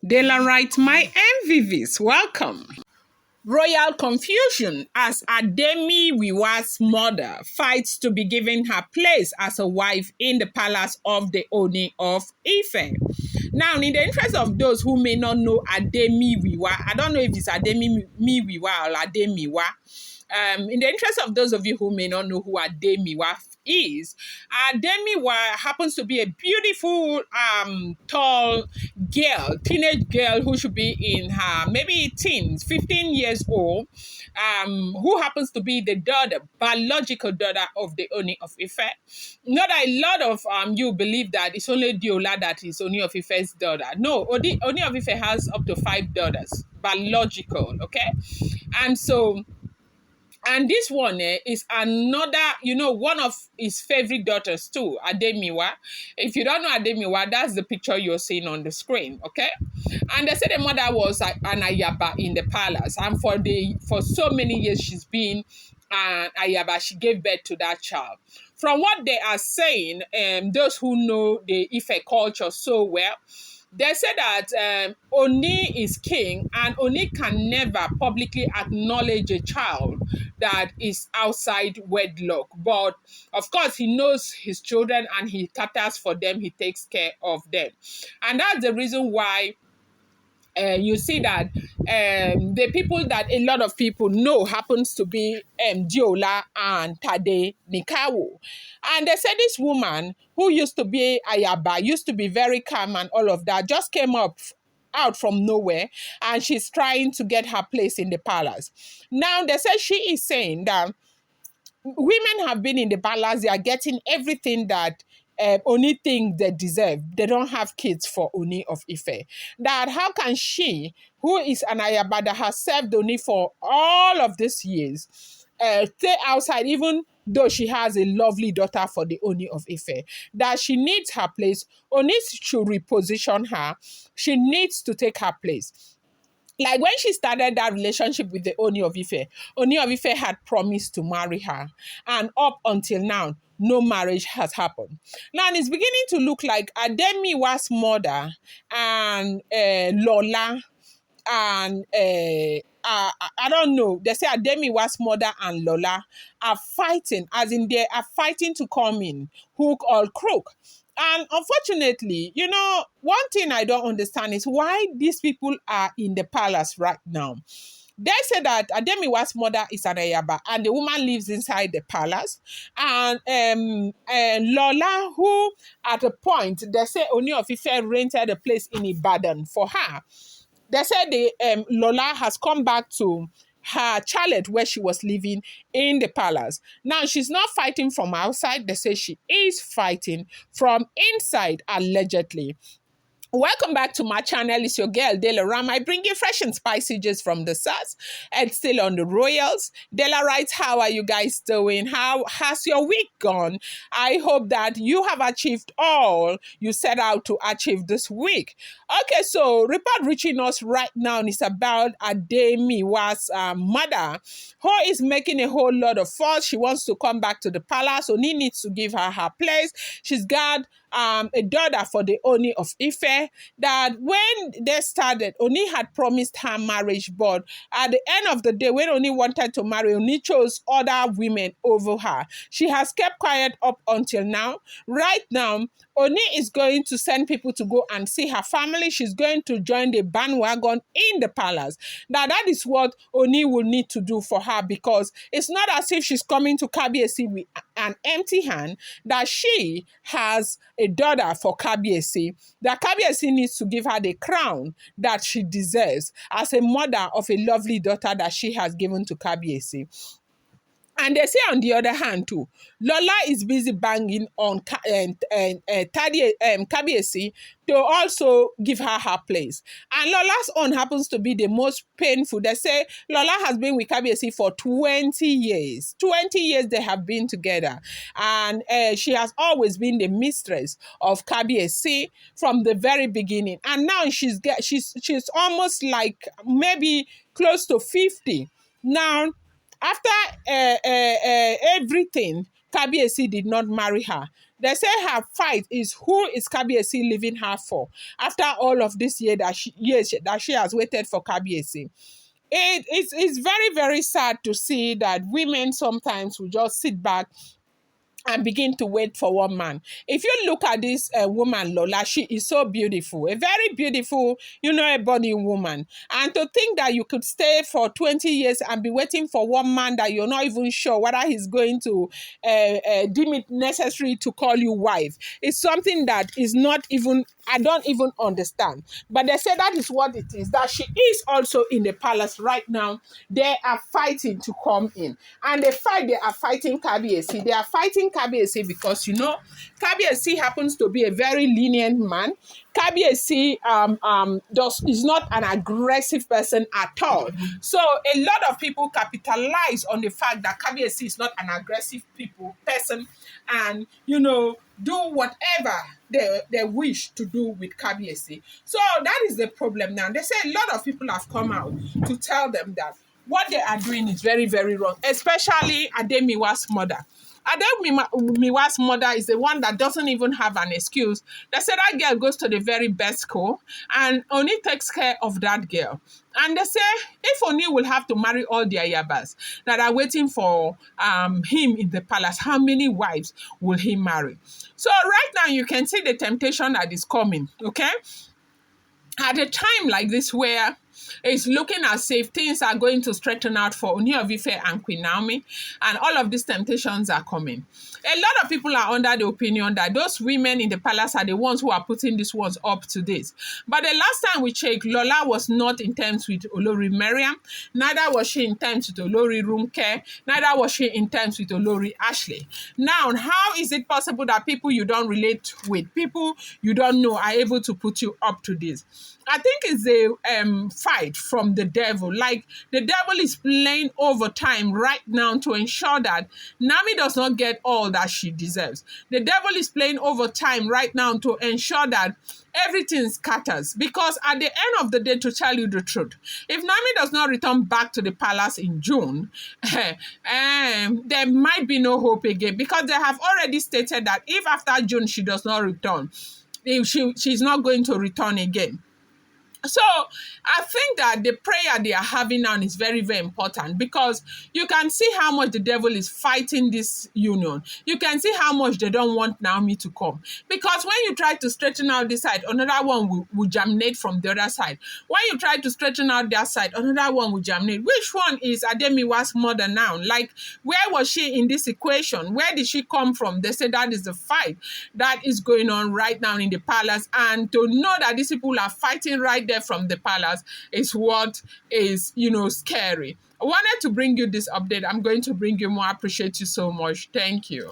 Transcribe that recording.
Daylight, my Envious, welcome. Royal confusion as Ademiwiwa's mother fights to be given her place as a wife in the palace of the Ooni of Ife. Now, in the interest of those who may not know Ademiwiwa, I don't know if it's Ademiwiwa or Ademiwa. In the interest of those of you who may not know who Ademiwa is, Ademiwa happens to be a beautiful, tall girl, teenage girl who should be in her maybe teens, 15 years old, who happens to be the daughter, biological daughter of the Ooni of Ife. Not a lot of you believe that it's only Diola that is Ooni of Ife's daughter. No, Ooni of Ife has up to 5 daughters, biological, okay? And so, and this one is another, one of his favorite daughters too, Ademiwa. If you don't know Ademiwa, that's the picture you're seeing on the screen, okay? And they said the mother was an ayaba in the palace. And for so many years she's been an ayaba. She gave birth to that child. From what they are saying, those who know the Ife culture so well, they say that Oni is king and Oni can never publicly acknowledge a child that is outside wedlock. But of course, he knows his children and he caters for them. He takes care of them. And that's the reason why you see that the people that a lot of people know happens to be Diola and Tade Nikawo. And they said this woman who used to be Ayaba, used to be very calm and all of that, just came up out from nowhere and she's trying to get her place in the palace. Now, they say she is saying that women have been in the palace, they are getting everything that Oni think they deserve. They don't have kids for Oni of Ife. That how can she, who is an Ayaba that has served Oni for all of these years, stay outside even though she has a lovely daughter for the Oni of Ife, that she needs her place. Oni should reposition her. She needs to take her place. Like when she started that relationship with the Ooni of Ife had promised to marry her. And up until now, no marriage has happened. Now it's beginning to look like Ademiwa's mother and Lola and I don't know. They say Ademiwa's mother and Lola are fighting, as in they are fighting to come in, hook or crook. And unfortunately, one thing I don't understand is why these people are in the palace right now. They say that Ademiwa's mother is an Ayaba and the woman lives inside the palace. And Lola, who at a point, they say Ooni of Ife rented a place in Ibadan for her. They said Lola has come back to her chalet where she was living in the palace. Now, she's not fighting from outside. They say she is fighting from inside, allegedly. Welcome back to my channel. It's your girl, Dela Ram. I bring you fresh and spicy gist from the source and still on the royals. Dela writes, how are you guys doing? How has your week gone? I hope that you have achieved all you set out to achieve this week. Okay, so report reaching us right now is about Ademiwa's mother, who is making a whole lot of fuss. She wants to come back to the palace. Oni needs to give her her place. She's got a daughter for the Ooni of Ife, that when they started, Oni had promised her marriage, but at the end of the day, when Oni wanted to marry, Oni chose other women over her. She has kept quiet up until now. Right now, Oni is going to send people to go and see her family. She's going to join the bandwagon in the palace. Now, that is what Oni will need to do for her, because it's not as if she's coming to Kabiyesi with an empty hand, that she has a daughter for Kabiyesi, that Kabiyesi needs to give her the crown that she deserves as a mother of a lovely daughter that she has given to Kabiyesi. And they say on the other hand too, Lola is busy banging on Kabiyesi to also give her her place. And Lola's own happens to be the most painful. They say Lola has been with Kabiyesi for 20 years. 20 years they have been together. And she has always been the mistress of Kabiyesi from the very beginning. And now she's almost like maybe close to 50. Now, after everything, Kabiyesi did not marry her. They say her fight is who is Kabiyesi leaving her for after all of this years that she has waited for Kabiyesi. It's very, very sad to see that women sometimes will just sit back and begin to wait for one man. If you look at this woman, Lola, she is so beautiful, a very beautiful, a body woman. And to think that you could stay for 20 years and be waiting for one man that you're not even sure whether he's going to deem it necessary to call you wife is something that is not even, I don't even understand. But they say that is what it is, that she is also in the palace right now. They are fighting to come in. And they are fighting Kabiyesi. They are fighting Kabiyesi because, Kabiyesi happens to be a very lenient man. Kabiyesi is not an aggressive person at all. So a lot of people capitalize on the fact that Kabiyesi is not an aggressive person and, do whatever they wish to do with Kabiyesi. So that is the problem now. They say a lot of people have come out to tell them that what they are doing is very, very wrong, especially Ademiwiwa's mother. Ademiwiwa's mother is the one that doesn't even have an excuse. They say that girl goes to the very best school and Oni takes care of that girl. And they say if Oni will have to marry all the Ayabas that are waiting for him in the palace, how many wives will he marry? So right now you can see the temptation that is coming, okay? At a time like this where it's looking as if things are going to straighten out for Ooni of Ife and Queen Naomi, and all of these temptations are coming. A lot of people are under the opinion that those women in the palace are the ones who are putting these ones up to this. But the last time we checked, Lola was not in terms with Olori Mariam, neither was she in terms with Olori Runke, neither was she in terms with Olori Ashley. Now, how is it possible that people you don't relate with, people you don't know, are able to put you up to this? I think it's a fight from the devil. Like the devil is playing overtime right now to ensure that Nami does not get all that she deserves. The devil is playing overtime right now to ensure that everything scatters. Because at the end of the day, to tell you the truth, if Nami does not return back to the palace in June, there might be no hope again. Because they have already stated that if after June she does not return, she's not going to return again. So I think that the prayer they are having now is very, very important because you can see how much the devil is fighting this union. You can see how much they don't want Naomi to come. Because when you try to straighten out this side, another one will germinate from the other side. When you try to straighten out that side, another one will germinate. Which one is Ademiwiwa's mother now? Like, where was she in this equation? Where did she come from? They say that is the fight that is going on right now in the palace. And to know that these people are fighting right there from the palace is what is, scary. I wanted to bring you this update. I'm going to bring you more. I appreciate you so much. Thank you.